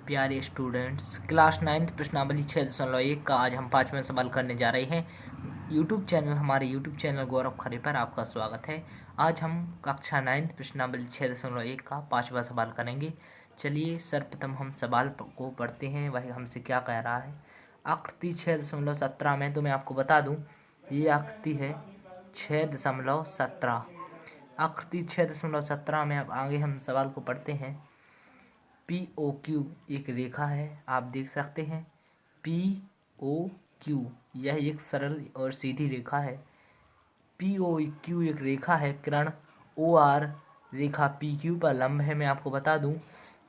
प्यारे students, class 9th प्रश्नावली 6.1 का आज हम 5वां सवाल करने जा रहे हैं। हमारे यूट्यूब चैनल गौरव खरे पर आपका स्वागत है। आज हम कक्षा 9th प्रश्नावली 6.1 का 5वां सवाल करेंगे। चलिए सर्वप्रथम हम सवाल को पढ़ते हैं, वह हमसे क्या कह रहा है। आकृति 6.17 में तो मैं आपको बता दूं, ये आकृति है 6.17। आकृति 6.17 में अब आगे हम सवाल को पढ़ते हैं। POQ एक रेखा है, आप देख सकते हैं। POQ यह एक सरल और सीधी रेखा है। POQ एक रेखा है। किरण OR रेखा PQ पर लंब है। मैं आपको बता दूं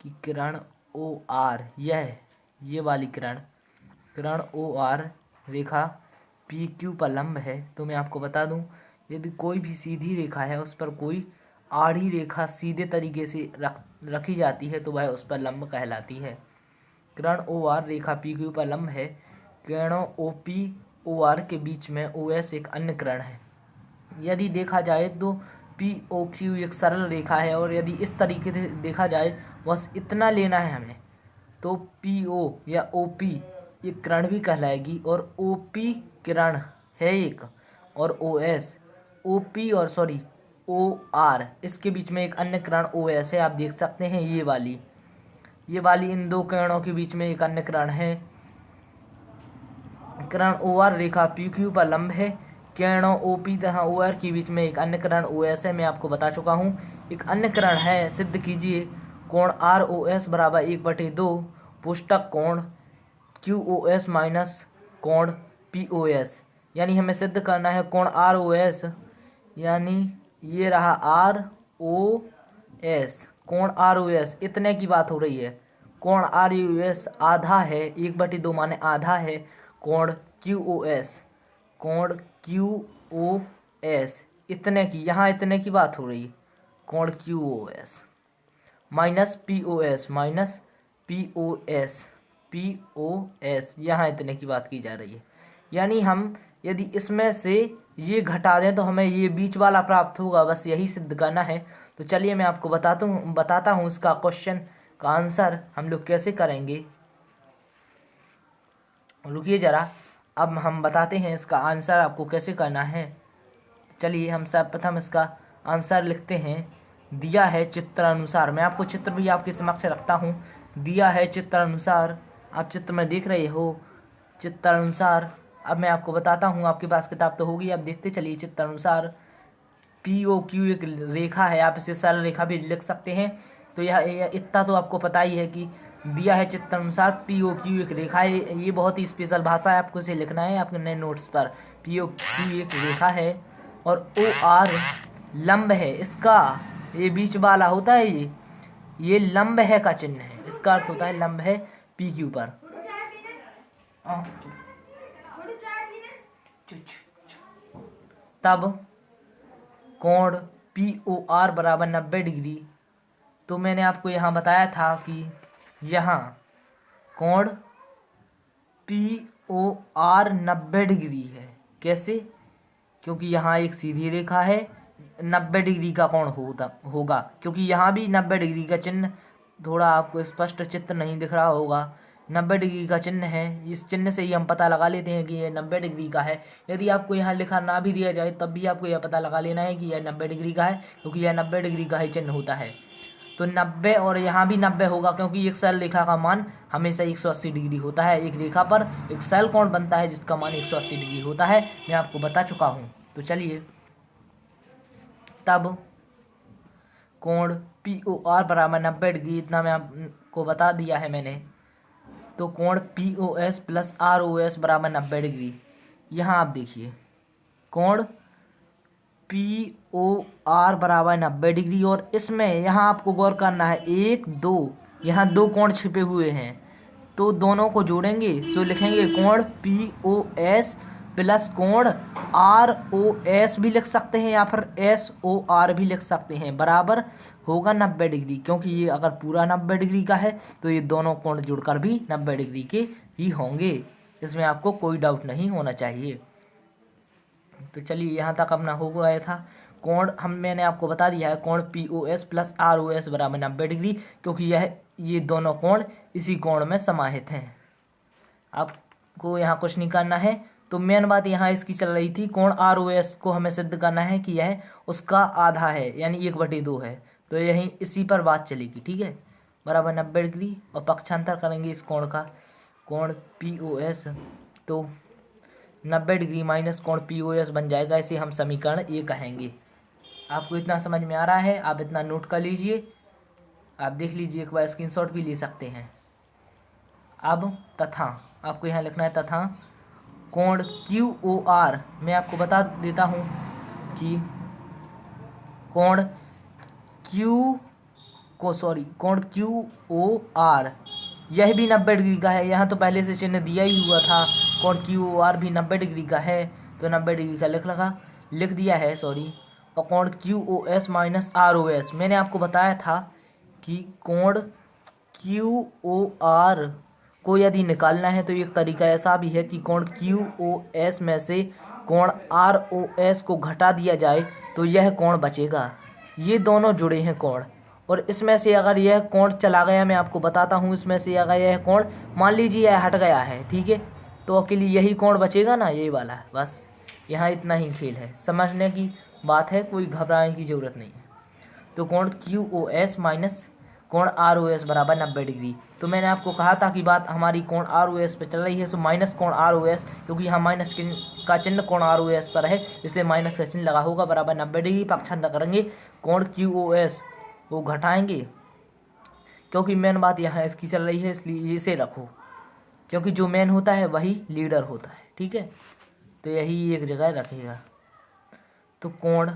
कि किरण OR ये वाली किरण OR रेखा PQ पर लंब है। तो मैं आपको बता दूं, यदि कोई भी सीधी रेखा है उस पर कोई आड़ी रेखा सीधे तरीके से रखी जाती है तो वह उस पर लंब कहलाती है। किरण OR रेखा PQ पर लंब है। किरणों OP OR के बीच में OS एक अन्य किरण है। यदि देखा जाए तो POQ एक सरल रेखा है, और यदि इस तरीके से देखा जाए बस इतना लेना है हमें, तो PO या OP एक किरण भी कहलाएगी, और OP किरण है एक, और OR इसके बीच में एक अन्य किरण OS है। आप देख सकते हैं ये वाली इन दो किरणों के बीच में एक अन्य किरण है। किरण OR रेखा PQ पर लंब है। किरणों OP तथा OR के बीच में एक अन्य किरण OS है। मैं आपको बता चुका हूँ। एक अन्य किरण है, सिद्ध कीजिए। कोण ROS बराबर 1/2 पुष्टक कोण QOS माइनस कोण POS। यानी हमें सिद्ध करना है कोण ROS, यानी ये रहा ROS, कोण ROS इतने की बात हो रही है। कोण ROS आधा है, 1/2 माने आधा है। कोण QOS इतने की, यहाँ इतने की बात हो रही है। कोण QOS माइनस POS यहाँ इतने की बात की जा रही है। यानी हम यदि इसमें से ये घटा दें तो हमें ये बीच वाला प्राप्त होगा, बस यही सिद्ध करना है। तो चलिए मैं आपको बताता हूँ इसका क्वेश्चन का आंसर हम लोग कैसे करेंगे। रुकिए जरा, अब हम बताते हैं इसका आंसर आपको कैसे करना है। चलिए हम सर्वप्रथम इसका आंसर लिखते हैं। दिया है चित्र अनुसार, मैं आपको चित्र भी आपके समक्ष रखता हूँ। दिया है चित्र अनुसार, आप चित्र में देख रहे हो। चित्र अनुसार अब मैं आपको बताता हूँ, आपके पास किताब तो होगी, आप देखते चलिए। चित्र अनुसार POQ एक रेखा है, आप इसे सरल रेखा भी लिख सकते हैं। तो यह इतना तो आपको पता ही है कि दिया है चित्र अनुसार POQ एक रेखा है। ये बहुत ही स्पेशल भाषा है, आपको इसे लिखना है आपके नए नोट्स पर। POQ एक रेखा है और OR लंब है इसका, ये बीच वाला होता है, ये लंब है का चिन्ह है। इसका अर्थ होता है लंब है PQ पर। तब कोण POR बराबर 90 डिग्री। तो मैंने आपको यहाँ बताया था कि यहाँ कोण POR 90 डिग्री है। कैसे? क्योंकि यहाँ एक सीधी रेखा है, 90 डिग्री का कोण होगा। क्योंकि यहाँ भी 90 डिग्री का चिन्ह, थोड़ा आपको स्पष्ट चित्र नहीं दिख रहा होगा, 90 डिग्री का चिन्ह है। इस चिन्ह से ही हम पता लगा लेते हैं कि यह 90 डिग्री का है। यदि आपको यहाँ लिखा ना भी दिया जाए तब भी आपको यह पता लगा लेना है कि यह 90 डिग्री का है, क्योंकि यह 90 डिग्री का ही चिन्ह होता है। तो 90 और यहाँ भी 90 होगा, क्योंकि एक सरल रेखा का मान हमेशा 180 डिग्री होता है। एक रेखा पर एक सरल कोण बनता है जिसका मान 180 डिग्री होता है, मैं आपको बता चुका हूँ। तो चलिए, तब कोण POR बराबर 90 डिग्री, इतना मैं आपको बता दिया है मैंने। तो कोण POS प्लस ROS बराबर 90 डिग्री। यहाँ आप देखिए, कोण POR बराबर 90 डिग्री, और इसमें यहाँ आपको गौर करना है 1 2, यहाँ 2 कोण छिपे हुए हैं। तो दोनों को जोड़ेंगे तो लिखेंगे कोण POS प्लस कोण ROS भी लिख सकते हैं, या फिर SOR भी लिख सकते हैं, बराबर होगा 90 डिग्री। क्योंकि ये अगर पूरा 90 डिग्री का है तो ये दोनों कोण जुड़कर भी 90 डिग्री के ही होंगे। इसमें आपको कोई डाउट नहीं होना चाहिए। तो चलिए, यहाँ तक अपना हो गया था। कोण मैंने आपको बता दिया है, कोण POS प्लस ROS बराबर 90 डिग्री, क्योंकि यह ये दोनों कोण इसी कोण में समाहित हैं। आपको यहाँ कुछ नहीं करना है। तो मेन बात यहाँ इसकी चल रही थी, कोण ROS को हमें सिद्ध करना है कि यह उसका आधा है, यानी 1/2 है। तो यही इसी पर बात चलेगी, ठीक है। बराबर 90 डिग्री और पक्षांतर करेंगे इस कोण का, कोण POS। तो 90 डिग्री माइनस कोण POS बन जाएगा। इसे हम समीकरण ए कहेंगे। आपको इतना समझ में आ रहा है? आप इतना नोट कर लीजिए, आप देख लीजिए, एक बार स्क्रीनशॉट भी ले सकते हैं। अब तथा आपको यहाँ लिखना है तथा कोण QOR, मैं आपको बता देता हूँ कि कोण कोण QOR यह भी 90 डिग्री का है। यहाँ तो पहले से चिन्ह दिया ही हुआ था, कोण QOR भी 90 डिग्री का है, तो 90 डिग्री का लिख दिया है, सॉरी। और कोण QOS माइनस ROS, मैंने आपको बताया था कि कोण QOR को यदि निकालना है तो एक तरीका ऐसा भी है कि कोण QOS में से कोण ROS को घटा दिया जाए तो यह कोण बचेगा। ये दोनों जुड़े हैं कोण, और इसमें से अगर यह कोण चला गया, मैं आपको बताता हूँ, इसमें से अगर यह कोण मान लीजिए यह हट गया है, ठीक है, तो अकेले यही कोण बचेगा ना, यही वाला। बस यहाँ इतना ही खेल है, समझने की बात है, कोई घबराने की ज़रूरत नहीं है। तो कोण QOS माइनस कोण ROS बराबर 90 डिग्री। तो मैंने आपको कहा था कि बात हमारी कोण ROS पे चल रही है, सो माइनस कोण ROS, क्योंकि यहाँ माइनस का चिन्ह कोण ROS पर है, इसलिए माइनस का चिन्ह लगा होगा, बराबर 90 डिग्री। पक्षांतर करेंगे, कोण QOS को घटाएंगे, क्योंकि मेन बात यहाँ इसकी चल रही है, इसलिए इसे रखो, क्योंकि जो मेन होता है वही लीडर होता है, ठीक है। तो यही एक जगह रखेगा। तो कोण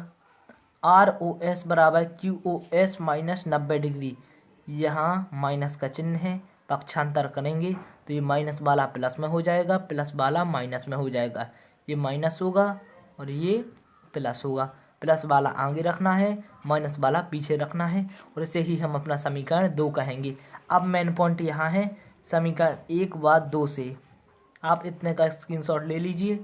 ROS बराबर QOS माइनस 90 डिग्री, यहाँ माइनस का चिन्ह है, पक्षांतर करेंगे तो ये माइनस वाला प्लस में हो जाएगा, प्लस वाला माइनस में हो जाएगा। ये माइनस होगा और ये प्लस होगा, प्लस वाला आगे रखना है, माइनस वाला पीछे रखना है, और इसे ही हम अपना समीकरण 2 कहेंगे। अब मेन पॉइंट यहाँ है समीकरण 1 व 2 से, आप इतने का स्क्रीनशॉट ले लीजिए।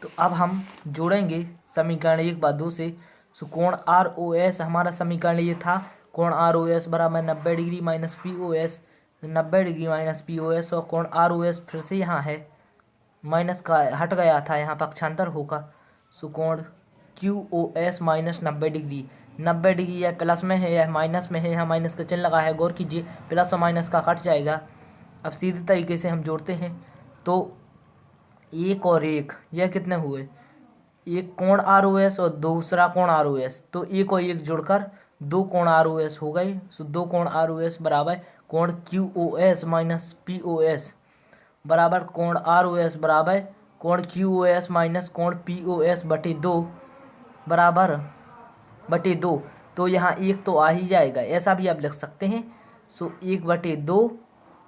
तो अब हम जोड़ेंगे समीकरण 1 व 2 से। सो कोण ROS, हमारा समीकरण ये था, कोण ROS बराबर 90 degree minus POS, 90 degree minus POS, और कोण ROS फिर से यहाँ है, माइनस का हट गया था, यहाँ पक्षांतर होगा। सो कोण QOS माइनस 90 डिग्री, 90 डिग्री यह प्लस में है, यह माइनस में है, यहाँ माइनस का चिन्ह लगा है, गौर कीजिए, प्लस और माइनस का कट जाएगा। अब सीधे तरीके से हम जोड़ते हैं, तो 1 और 1 यह कितने हुए, एक कोण ROS और दूसरा कोण ROS, तो 1 और 1 जुड़कर 2 कोण ROS हो गए। सो 2 कोण ROS बराबर कोण QOS माइनस POS बराबर कोण ROS बराबर कोण QOS माइनस कोण POS बटे 2 बराबर बटे 2। तो यहाँ 1 तो आ ही जाएगा, ऐसा भी आप लिख सकते हैं। सो 1/2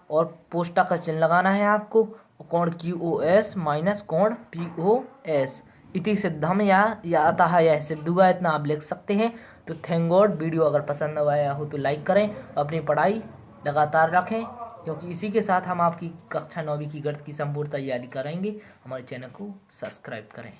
और पोस्टा का चिन्ह लगाना है आपको, कोण QOS माइनस कोण POS इति सिद्धम, या अतः यह सिद्ध हुआ, इतना आप लिख सकते हैं। तो थैंक गॉड, वीडियो अगर पसंद आया हो तो लाइक करें, अपनी पढ़ाई लगातार रखें, क्योंकि इसी के साथ हम आपकी कक्षा 9वीं की गणित की संपूर्ण तैयारी करेंगे। हमारे चैनल को सब्सक्राइब करें।